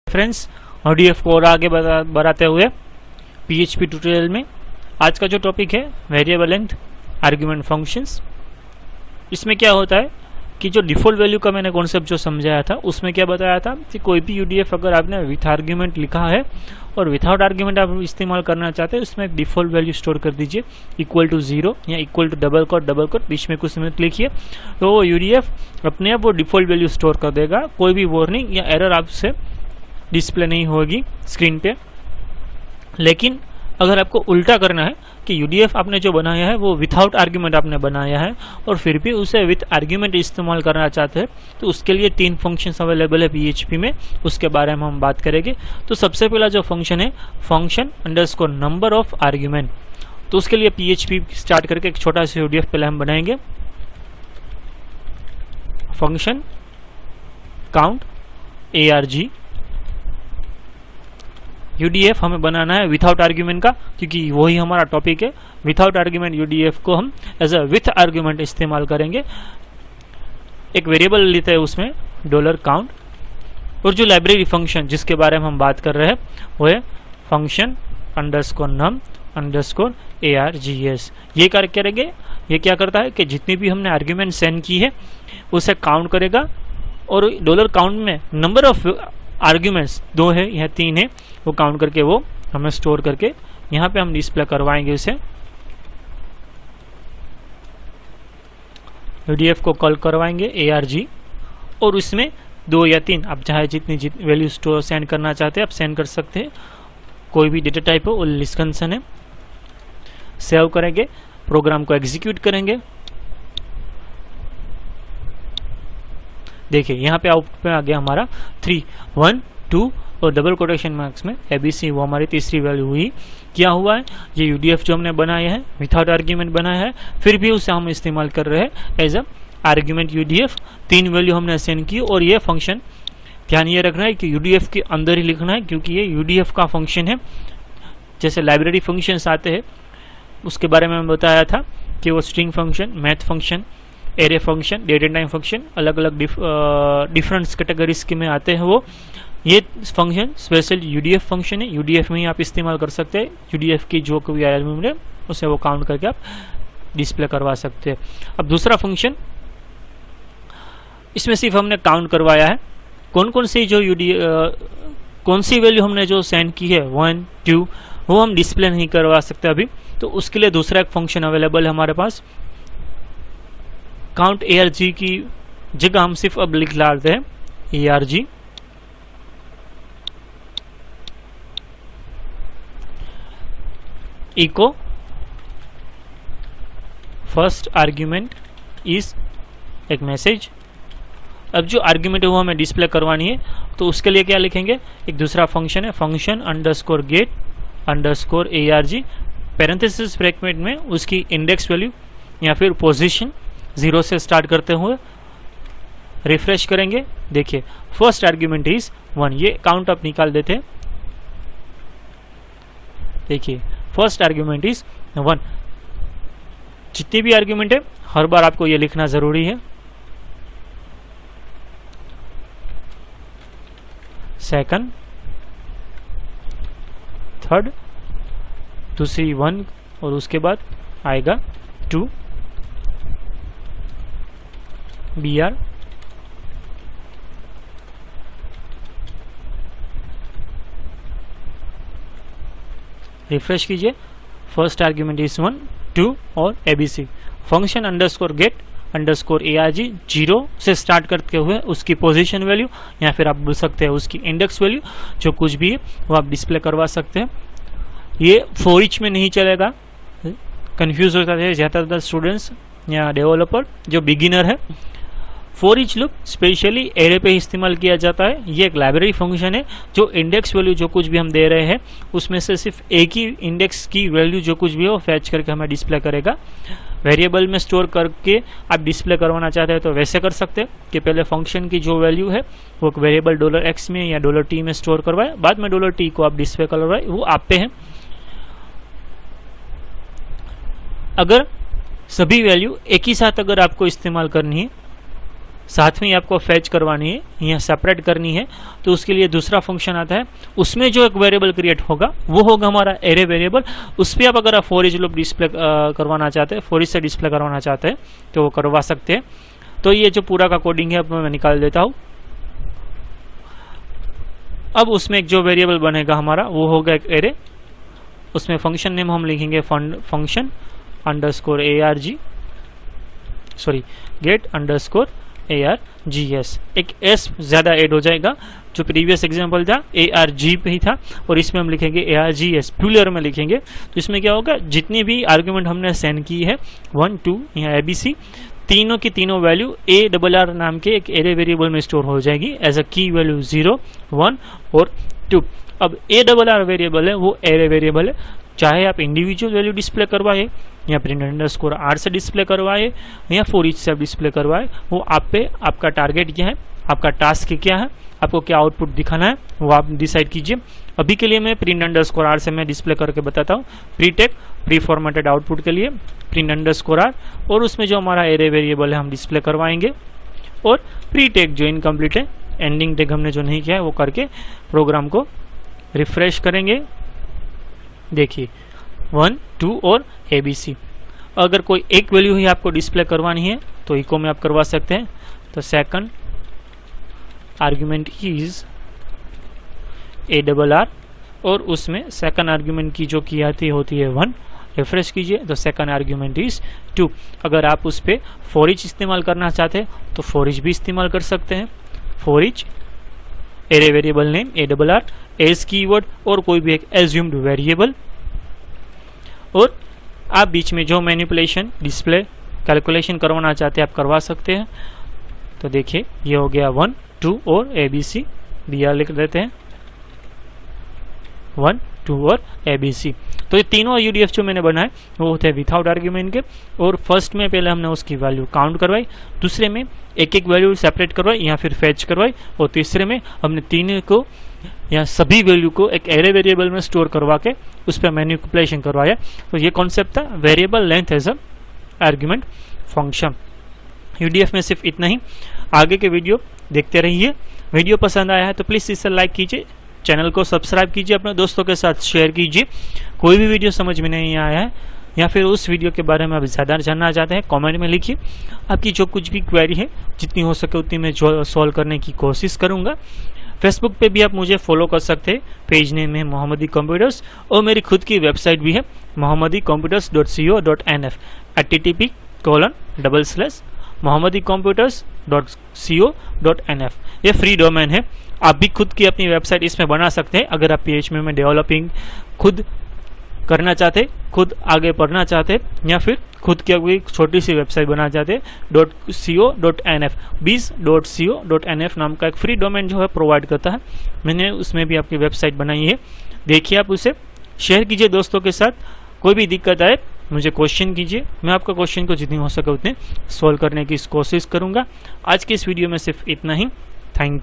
Friends, ODF को और आगे बढ़ाते हुए PHP ट्यूटोरियल में आज का जो टॉपिक है वेरिएबल लेंथ आर्गुमेंट फंक्शंस। इसमें क्या होता है कि जो डिफॉल्ट वैल्यू का मैंने कॉन्सेप्ट जो समझाया था उसमें क्या बताया था कि कोई भी UDF अगर आपने विथ आर्ग्यूमेंट लिखा है और विथआउट आर्ग्यूमेंट आप इस्तेमाल करना चाहते हैं उसमें डिफॉल्ट वैल्यू स्टोर कर दीजिए इक्वल टू 0 या इक्वल टू डबल कोट बीच में कुछ मत लिखिए, तो वो UDF अपने आप वो डिफॉल्ट वैल्यू स्टोर कर देगा। कोई भी वार्निंग या एरर आपसे डिस्प्ले नहीं होगी स्क्रीन पे। लेकिन अगर आपको उल्टा करना है कि UDF आपने जो बनाया है वो विथआउट आर्ग्यूमेंट आपने बनाया है और फिर भी उसे विथ आर्ग्यूमेंट इस्तेमाल करना चाहते हैं, तो उसके लिए 3 फंक्शंस अवेलेबल है PHP में, उसके बारे में हम बात करेंगे। तो सबसे पहला जो फंक्शन है function underscore number of argument, तो उसके लिए PHP स्टार्ट करके एक छोटा सा UDF पहले हम बनाएंगे। फंक्शन काउंट ARG UDF हमें बनाना है विथआउट आर्ग्यूमेंट का, क्योंकि वही हमारा टॉपिक है। विथआउट आर्ग्यूमेंट UDF को हम एज अ विथ आर्ग्यूमेंट इस्तेमाल करेंगे। एक वेरिएबल लेते हैं उसमें $count, और जो लाइब्रेरी फंक्शन जिसके बारे में हम बात कर रहे हैं वो है function underscore num underscore ARGS। ये कार्य करेंगे, ये क्या करता है कि जितनी भी हमने आर्ग्यूमेंट सेंड की है उसे काउंट करेगा और $count में नंबर ऑफ आर्ग्यूमेंट्स 2 है या 3 है वो काउंट करके वो हमें स्टोर करके यहाँ पे हम डिस्प्ले करवाएंगे उसे। UDF को कॉल करवाएंगे ARG और उसमें 2 या 3 आप चाहे जितनी वैल्यू स्टोर सेंड करना चाहते हैं आप सेंड कर सकते हैं। कोई भी डेटा टाइप हो वो लिस्कंसन है। सेव करेंगे, प्रोग्राम को एग्जीक्यूट करेंगे। देखिए यहाँ पे आउटपुट में आ गया हमारा 3 1 2 और डबल कोटेशन मार्क्स में ABC, वो हमारी तीसरी वैल्यू हुई। क्या हुआ है, ये UDF जो हमने बनाया है विथआउट आर्ग्यूमेंट बनाया है, फिर भी उसे हम इस्तेमाल कर रहे हैं as a argument UDF। 3 value हमने सेंड की और ये फंक्शन ध्यान ये रखना है कि UDF के अंदर ही लिखना है, क्योंकि ये UDF का फंक्शन है। जैसे लाइब्रेरी फंक्शंस आते हैं उसके बारे में मैं बताया था कि वो string function, math function, array function, date and time function अलग अलग डिफरेंट कैटेगरीज के में आते हैं। वो ये फंक्शन स्पेशल UDF फंक्शन है, UDF में ही आप इस्तेमाल कर सकते हैं। UDF की जो कोई एलिमेंट है उसे वो काउंट करके आप डिस्प्ले करवा सकते हैं। अब दूसरा फंक्शन, इसमें सिर्फ हमने काउंट करवाया है कौन कौन सी जो कौन सी वैल्यू हमने जो सेंड की है 1 2 वो हम डिस्प्ले नहीं करवा सकते अभी, तो उसके लिए दूसरा एक फंक्शन अवेलेबल है हमारे पास। काउंट ARG की जगह हम सिर्फ अब लिख डालते हैं ARG echo first argument is एक मैसेज। अब जो आर्ग्यूमेंट है वो हमें डिस्प्ले करवानी है, तो उसके लिए क्या लिखेंगे, एक दूसरा फंक्शन है function underscore get underscore ARG, parenthesis bracket में उसकी इंडेक्स वैल्यू या फिर पोजीशन 0 से स्टार्ट करते हुए रिफ्रेश करेंगे। देखिए फर्स्ट आर्ग्यूमेंट इज 1, ये काउंट आप निकाल देते हैं। देखिए फर्स्ट आर्ग्यूमेंट इज 1। जितनी भी आर्ग्यूमेंट है हर बार आपको ये लिखना जरूरी है। सेकंड, थर्ड, दूसरी 1 और उसके बाद आएगा 2 BR, रिफ्रेश कीजिए। फर्स्ट आर्ग्यूमेंट इज 1 2 और ABC। Function underscore get underscore ARG 0 से स्टार्ट करते हुए उसकी पोजीशन वैल्यू या फिर आप बोल सकते हैं उसकी इंडेक्स वैल्यू जो कुछ भी है वो आप डिस्प्ले करवा सकते हैं। ये फॉर ईच में नहीं चलेगा, कंफ्यूज होता है ज़्यादातर स्टूडेंट्स या डेवलपर जो बिगिनर है। For each loop specially array पे इस्तेमाल किया जाता है। ये एक लाइब्रेरी फंक्शन है जो इंडेक्स वैल्यू जो कुछ भी हम दे रहे हैं उसमें से सिर्फ एक ही इंडेक्स की वैल्यू जो कुछ भी हो फैच करके हमें डिस्प्ले करेगा। वेरिएबल में स्टोर करके आप डिस्प्ले करवाना चाहते हैं तो वैसे कर सकते हैं कि पहले फंक्शन की जो वैल्यू है वो वेरिएबल $x में या $t में स्टोर करवाए, बाद में $t को आप डिस्प्ले करवाए, वो आप पे है। अगर सभी वैल्यू एक ही साथ अगर आपको इस्तेमाल करनी है साथ में आपको फैच करवानी है या सेपरेट करनी है, तो उसके लिए दूसरा फंक्शन आता है। उसमें जो एक वेरिएबल क्रिएट होगा वो होगा हमारा एरे वेरिएबल। उस पर आप अगर फॉर ईच लूप डिस्प्ले करवाना चाहते हैं, फॉर ईच से डिस्प्ले करवाना चाहते हैं तो वो करवा सकते हैं। तो ये जो पूरा का कोडिंग है अब मैं निकाल देता हूँ। अब उसमें एक जो वेरिएबल बनेगा हमारा वो होगा एक एरे। उसमें फंक्शन नेम हम लिखेंगे function underscore ARG, sorry get underscore ARGS। एक S ज्यादा ऐड हो जाएगा, जो प्रीवियस एग्जांपल था ARG पे ही था, और इसमें हम लिखेंगे ARGS, प्लूरल में लिखेंगे। तो इसमें क्या होगा, जितनी भी आर्गुमेंट हमने सेंड की है 1 2 या ABC, तीनों की तीनों वैल्यू ARR नाम के एक एरे वेरिएबल में स्टोर हो जाएगी एज अ की वैल्यू 0 1 और 2। अब ARR वेरिएबल है वो एरे वेरिएबल है, चाहे आप इंडिविजुअल वैल्यू डिस्प्ले करवाए या प्रिंट अंडरस्कोर R से डिस्प्ले करवाए या फॉर ईच से डिस्प्ले करवाए, वो आप पे आपका टारगेट क्या है, आपका टास्क क्या है, आपको क्या आउटपुट दिखाना है वो आप डिसाइड कीजिए। अभी के लिए मैं प्रिंट अंडरस्कोर R से मैं डिस्प्ले करके बताता हूँ। Pre tag preformatted output के लिए प्रिंट अंडरस्कोर R, और उसमें जो हमारा एरे वेरिएबल है हम डिस्प्ले करवाएंगे। और प्री टेक जो इनकम्प्लीट है, एंडिंग टेक हमने जो नहीं किया है वो करके प्रोग्राम को रिफ्रेश करेंगे। देखिए 1 2 और ABC। अगर कोई एक वैल्यू ही आपको डिस्प्ले करवानी है तो इको में आप करवा सकते हैं। तो सेकंड आर्ग्यूमेंट इज ARR, और उसमें सेकंड आर्ग्यूमेंट की जो की आती होती है 1, रिफ्रेश कीजिए तो सेकंड आर्ग्यूमेंट इज 2। अगर आप उस पर फॉर ईच इस्तेमाल करना चाहते हैं तो फॉर ईच भी इस्तेमाल कर सकते हैं। For each array variable name ARR as keyword और कोई भी एक एज्यूम्ड वेरिएबल, और आप बीच में जो मैनिपुलेशन डिस्प्ले कैलकुलेशन करवाना चाहते हैं आप करवा सकते हैं। तो देखिए ये हो गया 1 2 और ABC, BR लिख देते हैं 1 2 और ABC। तो ये तीनों UDF जो मैंने बनाए वो होते हैं विथआउट आर्ग्यूमेंट के, और फर्स्ट में पहले हमने उसकी वैल्यू काउंट करवाई, दूसरे में एक एक वैल्यू सेपरेट करवाई या फिर फैच करवाई, और तीसरे में हमने तीनों को या सभी वैल्यू को एक एरे वेरिएबल में स्टोर करवा के उस पर मैनिपुलेशन करवाया। तो ये कॉन्सेप्ट था variable length as a argument function. UDF में सिर्फ इतना ही, आगे के वीडियो देखते रहिए। वीडियो पसंद आया है तो प्लीज इसे लाइक कीजिए, चैनल को सब्सक्राइब कीजिए, अपने दोस्तों के साथ शेयर कीजिए। कोई भी वीडियो समझ में नहीं आया है या फिर उस वीडियो के बारे में आप ज़्यादा जानना चाहते हैं, कमेंट में लिखिए। आपकी जो कुछ भी क्वेरी है जितनी हो सके उतनी मैं सॉल्व करने की कोशिश करूंगा। फेसबुक पे भी आप मुझे फॉलो कर सकते हैं, पेज नेम है मोहम्मदी कंप्यूटर्स, और मेरी खुद की वेबसाइट भी है mohammadicomputers.co.nf http://mohammadicomputers.co.nf। ये फ्री डोमेन है, आप भी खुद की अपनी वेबसाइट इसमें बना सकते हैं। अगर आप PHP में डेवलपिंग खुद करना चाहते, खुद आगे पढ़ना चाहते, या फिर खुद की कोई छोटी सी वेबसाइट बनाना चाहते, .co.nf biz.co.nf नाम का एक फ्री डोमेन जो है प्रोवाइड करता है। मैंने उसमें भी आपकी वेबसाइट बनाई है, देखिए आप उसे शेयर कीजिए दोस्तों के साथ। कोई भी दिक्कत आए मुझे क्वेश्चन कीजिए, मैं आपका क्वेश्चन को जितनी हो सके उतने सॉल्व करने की कोशिश करूंगा। आज की इस वीडियो में सिर्फ इतना ही। Thank you.